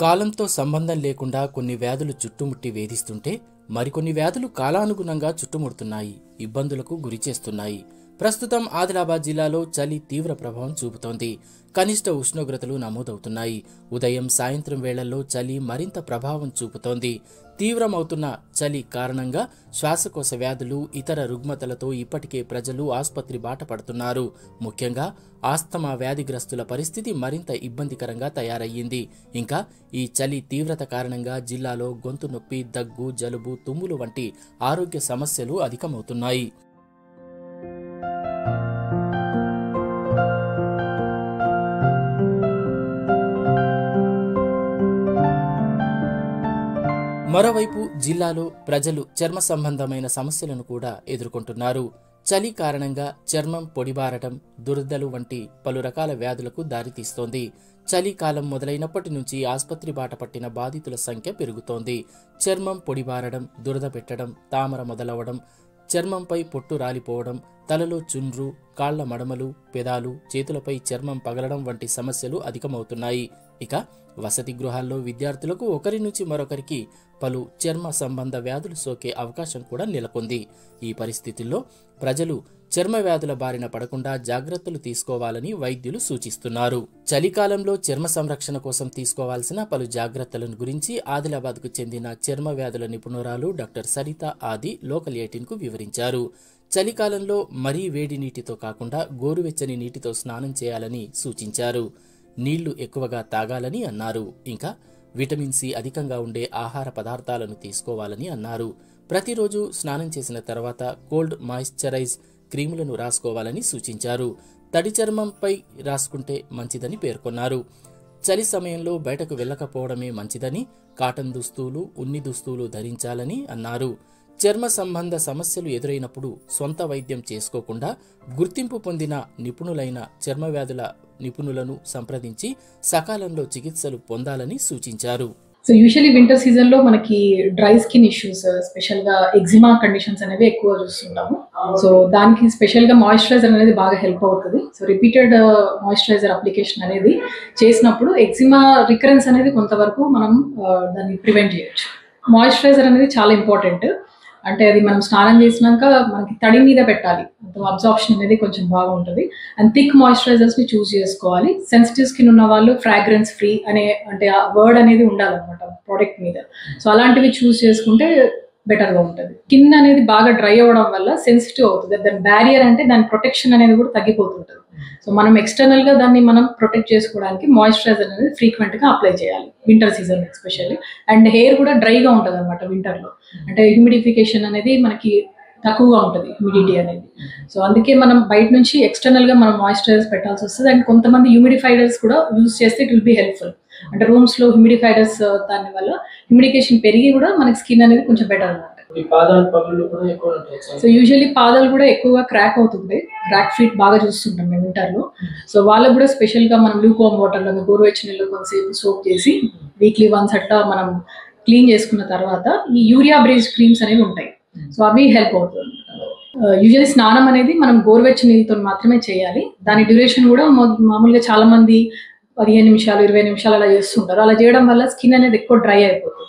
కాలంతో సంబంధం లేకుండా కొన్ని వ్యాధులు చుట్టుముట్టి వేధిస్తుంటే మరికొన్ని వ్యాధులు కాలానుగుణంగా చుట్టుముడుతున్నాయి, ఇబ్బందులకు గురిచేస్తున్నాయి. ప్రస్తుతం ఆదిలాబాద్ జిల్లాలో చలి తీవ్ర ప్రభావం చూపుతోంది. కనిష్ట ఉష్ణోగ్రతలు నమోదవుతున్నాయి. ఉదయం సాయంత్రం వేళల్లో చలి మరింత ప్రభావం చూపుతోంది. తీవ్రమవుతున్న చలి కారణంగా శ్వాసకోశ వ్యాధులు, ఇతర రుగ్మతలతో ఇప్పటికే ప్రజలు ఆసుపత్రి బాట పడుతున్నారు. ముఖ్యంగా ఆస్తమా వ్యాధిగ్రస్తుల పరిస్థితి మరింత ఇబ్బందికరంగా తయారయ్యింది. ఇంకా ఈ చలి తీవ్రత కారణంగా జిల్లాలో గొంతు నొప్పి, దగ్గు, జలుబు, తుమ్ములు వంటి ఆరోగ్య సమస్యలు అధికమవుతున్నాయి. మరోవైపు జిల్లాలో ప్రజలు చర్మ సంబంధమైన సమస్యలను కూడా ఎదుర్కొంటున్నారు. చలి కారణంగా చర్మం పొడిబారటం, దురదలు వంటి పలు రకాల వ్యాధులకు దారితీస్తోంది. చలికాలం మొదలైనప్పటి నుంచి ఆసుపత్రి బాట పట్టిన బాధితుల సంఖ్య పెరుగుతోంది. చర్మం పొడిబారడం, దురద పెట్టడం, తామర మొదలవడం, చర్మంపై పొట్టు రాలిపోవడం, తలలో చుండ్రు, కాళ్ల మడమలు, పెదాలు, చేతులపై చర్మం పగలడం వంటి సమస్యలు అధికమవుతున్నాయి. ఇక వసతి గృహాల్లో విద్యార్థులకు ఒకరి నుంచి మరొకరికి పలు చర్మ సంబంధ వ్యాధులు సోకే అవకాశం కూడా నెలకొంది. ఈ పరిస్థితుల్లో ప్రజలు చర్మ వ్యాధుల బారిన పడకుండా జాగ్రత్తలు తీసుకోవాలని వైద్యులు సూచిస్తున్నారు. చలికాలంలో చర్మ సంరక్షణ కోసం తీసుకోవాల్సిన పలు జాగ్రత్తలను గురించి ఆదిలాబాద్కు చెందిన చర్మ వ్యాధుల నిపుణురాలు డాక్టర్ సరిత ఆది లోకల్ 18కు వివరించారు. చలికాలంలో మరీ వేడి నీటితో కాకుండా గోరువెచ్చని నీటితో స్నానం చేయాలని సూచించారు. నీళ్లు ఎక్కువగా తాగాలని అన్నారు. ఇంకా విటమిన్ సి అధికంగా ఉండే ఆహార పదార్థాలను తీసుకోవాలని అన్నారు. ప్రతిరోజు స్నానం చేసిన తర్వాత కోల్డ్ మాయిశ్చరైజ్ క్రీములను రాసుకోవాలని సూచించారు. తడి చర్మంపై రాసుకుంటే మంచిదని పేర్కొన్నారు. చలి సమయంలో బయటకు వెళ్లకపోవడమే మంచిదని, కాటన్ దుస్తులు, ఉన్ని దుస్తులు ధరించాలని అన్నారు. చర్మ సంబంధ సమస్యలు ఎదురైనప్పుడు సొంత వైద్యం చేసుకోకుండా గుర్తింపు పొందిన నిపుణులైన చర్మ వ్యాధుల నిపుణులను సంప్రదించి సకాలంలో చికిత్సలు పొందాలని సూచించారు. సో యూజువల్లీ వింటర్ సీజన్ లో మనకి డ్రై స్కిన్ ఇష్యూస్, స్పెషల్ గా ఎగ్జిమా కండిషన్స్ అనేవి ఎక్కువ చూస్తుంటాము. సో దానికి స్పెషల్ గా మాయిశ్చరైజర్ అనేది బాగా హెల్ప్ అవుతుంది. సో రిపీటెడ్ మాయిశ్చరైజర్ అప్లికేషన్ అనేది చేసినప్పుడు ఎగ్జిమా రికరెన్స్ అనేది కొంతవరకు మనం దాన్ని ప్రివెంట్ చేయొచ్చు. మాయిశ్చరైజర్ అనేది చాలా ఇంపార్టెంట్. అంటే అది మనం స్నానం చేసినాక మనకి తడి మీద పెట్టాలి, అబ్జార్ప్షన్ అనేది కొంచెం బాగుంటుంది. అండ్ థిక్ మాయిశ్చరైజర్స్ ని చూస్ చేసుకోవాలి. సెన్సిటివ్ స్కిన్ ఉన్న వాళ్ళు ఫ్రాగ్రెన్స్ ఫ్రీ అనే అంటే ఆ వర్డ్ అనేది ఉండాలన్నమాట ప్రోడక్ట్ మీద. సో అలాంటివి చూస్ చేసుకుంటే బెటర్గా ఉంటుంది. స్కిన్ అనేది బాగా డ్రై అవ్వడం వల్ల సెన్సిటివ్ అవుతుంది. దాని బ్యారియర్ అంటే దాని ప్రొటెక్షన్ అనేది కూడా తగ్గిపోతుంటుంది. సో మనం ఎక్స్టర్నల్ గా దాన్ని మనం ప్రొటెక్ట్ చేసుకోవడానికి మాయిశ్చరైజర్ అనేది ఫ్రీక్వెంట్ గా అప్లై చేయాలి winter season especially. And hair కూడా డ్రైగా ఉంటుంది అనమాట వింటర్ లో. అంటే హ్యూమిడిఫికేషన్ అనేది మనకి తక్కువగా ఉంటుంది, హ్యూమిడిటీ అనేది. సో అందుకే మనం బయట నుంచి ఎక్స్టర్నల్ గా మనం మాయిశ్చరైజర్స్ పెట్టాల్సి వస్తుంది. అండ్ కొంతమంది హ్యూమిడిఫైడర్స్ కూడా యూజ్ చేస్తే ఇట్ విల్ బి హెల్ప్ఫుల్. అంటే రూమ్స్ లో హ్యూమిడిఫైడర్స్ దాని వల్ల హ్యూమిడిఫికేషన్ పెరిగి కూడా మనకి స్కిన్ అనేది కొంచెం బెటర్ ఉంటుంది. సో యూజువల్లీ పాదాలు కూడా ఎక్కువగా క్రాక్ అవుతుంది. క్రాక్ ఫీట్ బాగా చూస్తుంటాం మేము వింటర్ లో. సో వాళ్ళకు కూడా స్పెషల్ గా మనం లూకోమ్ వాటర్ లో గోరువెచ్చని నీళ్ళు కొంతసేపు సోప్ చేసి వీక్లీ వన్స్ అట్లా మనం క్లీన్ చేసుకున్న తర్వాత ఈ యూరియా బేస్డ్ క్రీమ్స్ అనేవి ఉంటాయి. సో అవి హెల్ప్ అవుతుంది. యూజువల్లీ స్నానం అనేది మనం గోరువెచ్చని నీళ్ళతో మాత్రమే చేయాలి. దాని డ్యూరేషన్ కూడా మామూలుగా చాలా మంది 15 నిమిషాలు 20 నిమిషాలు అలా చేస్తుంటారు. అలా చేయడం వల్ల స్కిన్ అనేది ఎక్కువ డ్రై అయిపోతుంది.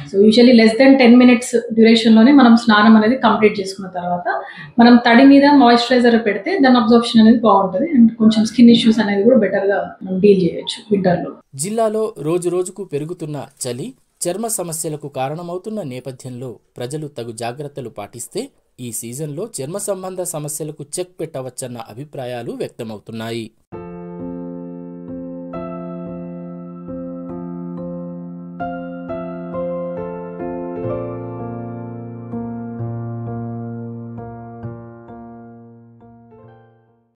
So usually less than 10 minutes duration లోనే మనం స్నానం అనేది కంప్లీట్ చేసుకున్న తర్వాత మనం తడి మీద మాయిశ్చరైజర్ పెడితే దాని అబ్జార్ప్షన్ అనేది బాగుంటుంది. అండ్ కొంచెం స్కిన్ ఇష్యూస్ అనేది కూడా బెటర్ గా మనం డీల్ చేయొచ్చు వింటర్ లో. జిల్లాలో రోజు రోజుకు పెరుగుతున్న చలి చర్మ సమస్యలకు కారణమవుతున్న నేపథ్యంలో ప్రజలు తగు జాగ్రత్తలు పాటిస్తే ఈ సీజన్లో చర్మ సంబంధ సమస్యలకు చెక్ పెట్టవచ్చన్న అభిప్రాయాలు వ్యక్తమవుతున్నాయి.